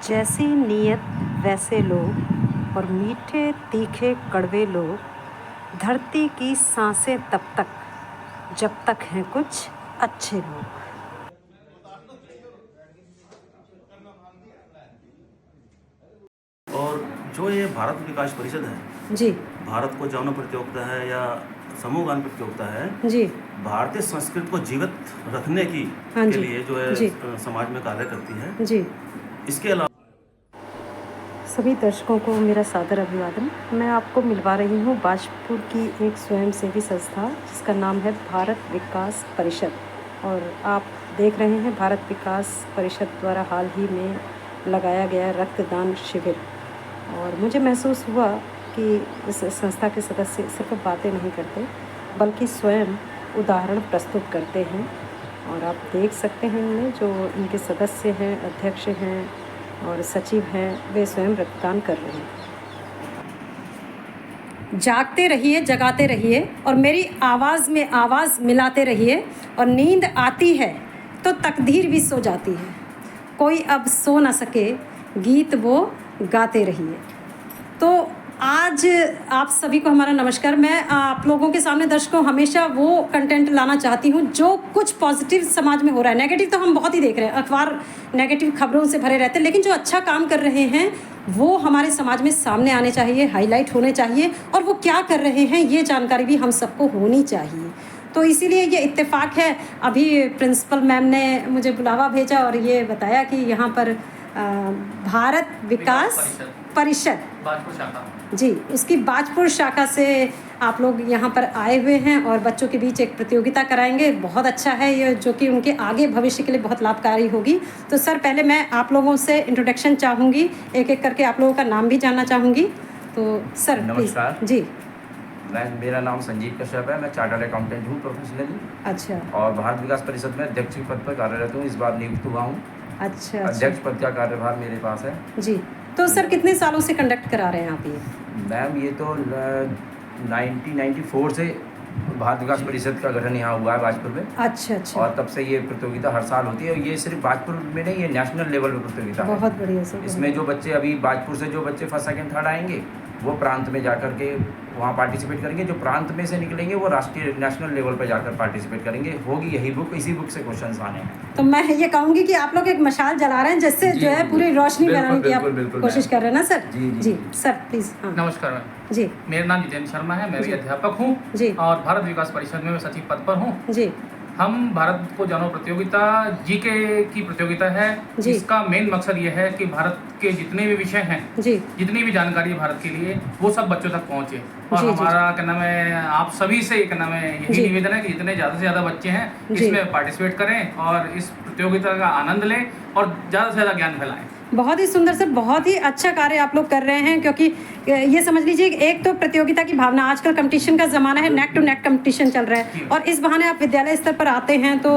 जैसी नीयत वैसे लोग और मीठे तीखे कड़वे लोग, धरती की सांसें तब तक जब तक हैं कुछ अच्छे लोग। और जो ये भारत विकास परिषद है, जी भारत को जानो प्रतियोगिता है या समूह गान प्रतियोगिता है, जी भारतीय संस्कृति को जीवित रखने की हाँ के जी लिए जो है जी समाज में कार्य करती है। जी। इसके अलावा सभी दर्शकों को मेरा सादर अभिवादन। मैं आपको मिलवा रही हूँ बाजपुर की एक स्वयंसेवी संस्था जिसका नाम है भारत विकास परिषद। और आप देख रहे हैं भारत विकास परिषद द्वारा हाल ही में लगाया गया रक्तदान शिविर। और मुझे महसूस हुआ कि इस संस्था के सदस्य सिर्फ बातें नहीं करते बल्कि स्वयं उदाहरण प्रस्तुत करते हैं। और आप देख सकते हैं इनमें जो इनके सदस्य हैं, अध्यक्ष हैं और सचिव हैं, वे स्वयं रक्तदान कर रहे हैं। जागते रहिए, जगाते रहिए और मेरी आवाज़ में आवाज़ मिलाते रहिए। और नींद आती है तो तकदीर भी सो जाती है, कोई अब सो ना सके, गीत वो गाते रहिए। तो आज आप सभी को हमारा नमस्कार। मैं आप लोगों के सामने दर्शकों हमेशा वो कंटेंट लाना चाहती हूँ जो कुछ पॉजिटिव समाज में हो रहा है। नेगेटिव तो हम बहुत ही देख रहे हैं, अखबार नेगेटिव खबरों से भरे रहते हैं, लेकिन जो अच्छा काम कर रहे हैं वो हमारे समाज में सामने आने चाहिए, हाईलाइट होने चाहिए। और वो क्या कर रहे हैं ये जानकारी भी हम सबको होनी चाहिए। तो इसीलिए ये इत्तेफाक है, अभी प्रिंसिपल मैम ने मुझे बुलावा भेजा और ये बताया कि यहाँ पर भारत विकास परिषद बाजपुर शाखा जी, उसकी बाजपुर शाखा से आप लोग यहाँ पर आए हुए हैं और बच्चों के बीच एक प्रतियोगिता कराएंगे। बहुत अच्छा है ये, जो कि उनके आगे भविष्य के लिए बहुत लाभकारी होगी। तो सर पहले मैं आप लोगों से इंट्रोडक्शन चाहूँगी, एक एक करके आप लोगों का नाम भी जानना चाहूँगी। तो सर नमस्कार जी। मेरा नाम संजीव कश्यप है। मैं चार्टर्ड अकाउंटेंट हूँ प्रोफेशनली। अच्छा और भारत विकास परिषद में अध्यक्ष के पद पर कार्यरत हूँ। इस बार नियुक्त हुआ हूँ। अच्छा अध्यक्ष पद का कार्यभार मेरे पास है जी। तो सर कितने सालों से कंडक्ट करा रहे हैं आप ये? मैम ये तो 1994 से भारत विकास परिषद का गठन यहाँ हुआ है बाजपुर में। अच्छा अच्छा। और तब से ये प्रतियोगिता हर साल होती है। और ये सिर्फ बाजपुर में नहीं, ये नेशनल लेवल पर प्रतियोगिता है। बहुत बढ़िया सर। इसमें जो बच्चे अभी बाजपुर से जो बच्चे फर्स्ट सेकंड थर्ड आएंगे वो प्रांत में जाकर के वहाँ पार्टिसिपेट करेंगे। जो प्रांत में से निकलेंगे वो राष्ट्रीय नेशनल लेवल पर जाकर पार्टिसिपेट करेंगे। होगी यही बुक, इसी बुक से क्वेश्चंस आने हैं। तो मैं ये कहूँगी कि आप लोग एक मशाल जला रहे हैं जिससे जो है पूरी रोशनी बनाने की आप कोशिश कर रहे हैं ना सर? Ji sir please. हाँ नमस्कार मैम जी मेरा नाम जितेंद्र शर्मा है। मैं भी अध्यापक हूँ जी और भारत विकास परिषद में मैं सचिव पद पर हूँ। जी हम भारत को जानो प्रतियोगिता जीके की प्रतियोगिता है। जी। इसका मेन मकसद ये है कि भारत के जितने भी विषय हैं, जी जितनी भी जानकारी है भारत के लिए, वो सब बच्चों तक पहुँचे। और जी, जी, हमारा क्या नाम है, आप सभी से क्या नाम है, जी। यही निवेदन है कि जितने ज़्यादा से ज़्यादा बच्चे हैं जी। इसमें पार्टिसिपेट करें और इस प्रतियोगिता का आनंद लें और ज़्यादा से ज़्यादा ज्ञान फैलाएं। बहुत ही सुंदर सर, बहुत ही अच्छा कार्य आप लोग कर रहे हैं। क्योंकि ये समझ लीजिए एक तो प्रतियोगिता की भावना, आजकल कंपटीशन का ज़माना है, नेक टू नेक कंपटीशन चल रहा है और इस बहाने आप विद्यालय स्तर पर आते हैं तो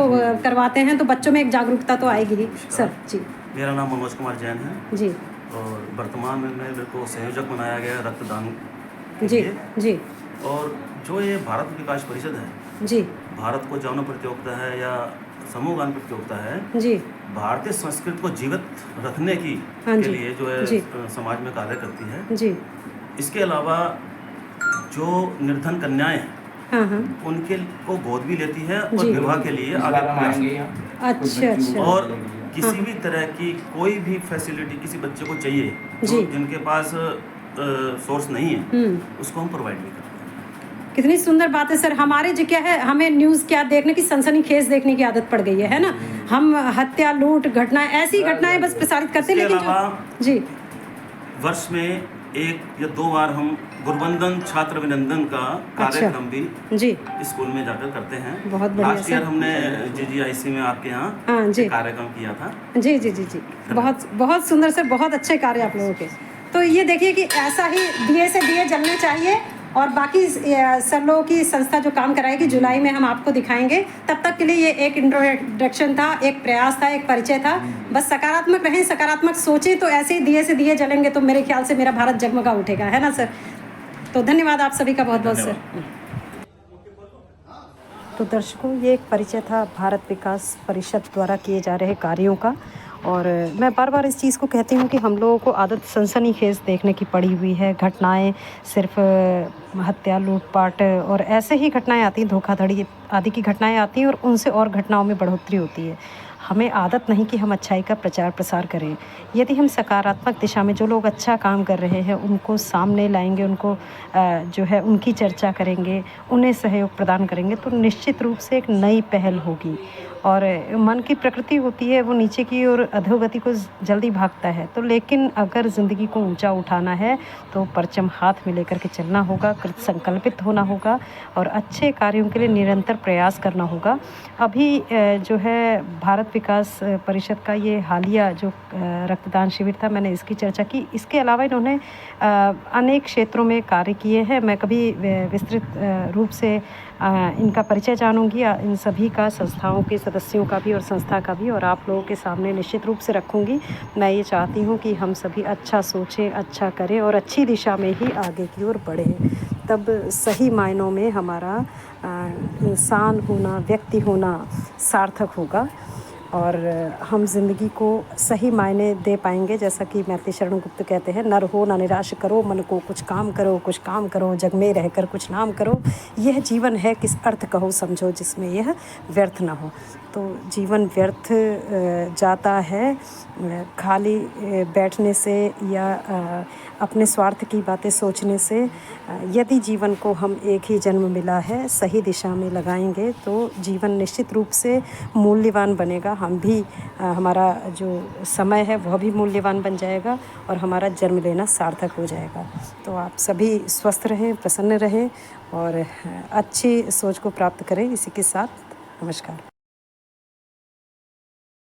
करवाते हैं तो बच्चों में एक जागरूकता तो आएगी ही। सर जी। मेरा नाम मनोज कुमार जैन है जी और वर्तमान में मेरे को संयोजक बनाया गया रक्तदान के जी लिए। जी और जो ये भारत विकास परिषद है, जी भारत को जानो प्रतियोगिता है या समूह गान प्रतियोगिता है, जी भारतीय संस्कृति को जीवित रखने की हाँ के जी लिए जो है जी समाज में कार्य करती है। जी। इसके अलावा जो निर्धन कन्याएं हैं हाँ हाँ। उनके को गोद भी लेती है और जी। विवाह के लिए आगे प्रयास करती है। अच्छा अच्छा। और किसी भी तरह की कोई भी फैसिलिटी किसी बच्चे को चाहिए जी। जो जिनके पास सोर्स नहीं है, उसको हम प्रोवाइड भी करते हैं। कितनी सुंदर बात है सर। हमारे जो क्या है, हमें न्यूज़ क्या देखने की, सनसनीखेज देखने की आदत पड़ गई है ना। हम हत्या, लूट घटनाएं, ऐसी घटनाएं बस प्रसारित करते हैं। इसके लेकिन अलावा जी वर्ष में 1 या 2 बार हम गुरुवंदन छात्र अभिनंदन का कार्यक्रम भी जी स्कूल में जाकर करते हैं। बहुत बढ़िया लास्ट ईयर सर। हमने GGIC में आपके यहाँ हाँ जी एक कार्यक्रम किया था। जी जी जी जी। बहुत बहुत सुंदर सर, बहुत अच्छे कार्य आप लोगों के। तो ये देखिए कि ऐसा ही दिए से दिए जलने चाहिए। और बाकी सर लोगों की संस्था जो काम कराएगी जुलाई में हम आपको दिखाएंगे। तब तक के लिए ये एक इंट्रोडक्शन था, एक प्रयास था, एक परिचय था। बस सकारात्मक रहें, सकारात्मक सोचें तो ऐसे ही दिए से दिए जलेंगे तो मेरे ख्याल से मेरा भारत जगमगा उठेगा, है ना सर? तो धन्यवाद आप सभी का बहुत बहुत सर। तो दर्शकों, ये एक परिचय था भारत विकास परिषद द्वारा किए जा रहे कार्यों का। और मैं बार बार इस चीज़ को कहती हूँ कि हम लोगों को आदत सनसनीखेज़ देखने की पड़ी हुई है। घटनाएं सिर्फ हत्या, लूटपाट और ऐसे ही घटनाएं आती हैं, धोखाधड़ी आदि की घटनाएं आती हैं और उनसे और घटनाओं में बढ़ोतरी होती है। हमें आदत नहीं कि हम अच्छाई का प्रचार प्रसार करें। यदि हम सकारात्मक दिशा में जो लोग अच्छा काम कर रहे हैं उनको सामने लाएंगे, उनको जो है उनकी चर्चा करेंगे, उन्हें सहयोग प्रदान करेंगे, तो निश्चित रूप से एक नई पहल होगी। और मन की प्रकृति होती है वो नीचे की ओर अधोगति को जल्दी भागता है। तो लेकिन अगर ज़िंदगी को ऊंचा उठाना है तो परचम हाथ में लेकर के चलना होगा, कृत संकल्पित होना होगा और अच्छे कार्यों के लिए निरंतर प्रयास करना होगा। अभी जो है भारत विकास परिषद का ये हालिया जो रक्तदान शिविर था, मैंने इसकी चर्चा की। इसके अलावा इन्होंने अनेक क्षेत्रों में कार्य किए हैं। मैं कभी विस्तृत रूप से इनका परिचय जानूंगी, इन सभी का, संस्थाओं के सदस्यों का भी और संस्था का भी, और आप लोगों के सामने निश्चित रूप से रखूंगी। मैं ये चाहती हूँ कि हम सभी अच्छा सोचें, अच्छा करें और अच्छी दिशा में ही आगे की ओर बढ़ें। तब सही मायनों में हमारा इंसान होना, व्यक्ति होना सार्थक होगा और हम ज़िंदगी को सही मायने दे पाएंगे। जैसा कि मैथिली शरण गुप्त कहते हैं, नर हो ना निराश करो मन को, कुछ काम करो, कुछ काम करो, जग में रहकर कुछ नाम करो। यह जीवन है किस अर्थ कहो समझो, जिसमें यह व्यर्थ ना हो। तो जीवन व्यर्थ जाता है खाली बैठने से या अपने स्वार्थ की बातें सोचने से। यदि जीवन को हम एक ही जन्म मिला है सही दिशा में लगाएंगे तो जीवन निश्चित रूप से मूल्यवान बनेगा। हम भी हमारा जो समय है वह भी मूल्यवान बन जाएगा और हमारा जन्म लेना सार्थक हो जाएगा। तो आप सभी स्वस्थ रहें, प्रसन्न रहें और अच्छी सोच को प्राप्त करें। इसी के साथ नमस्कार।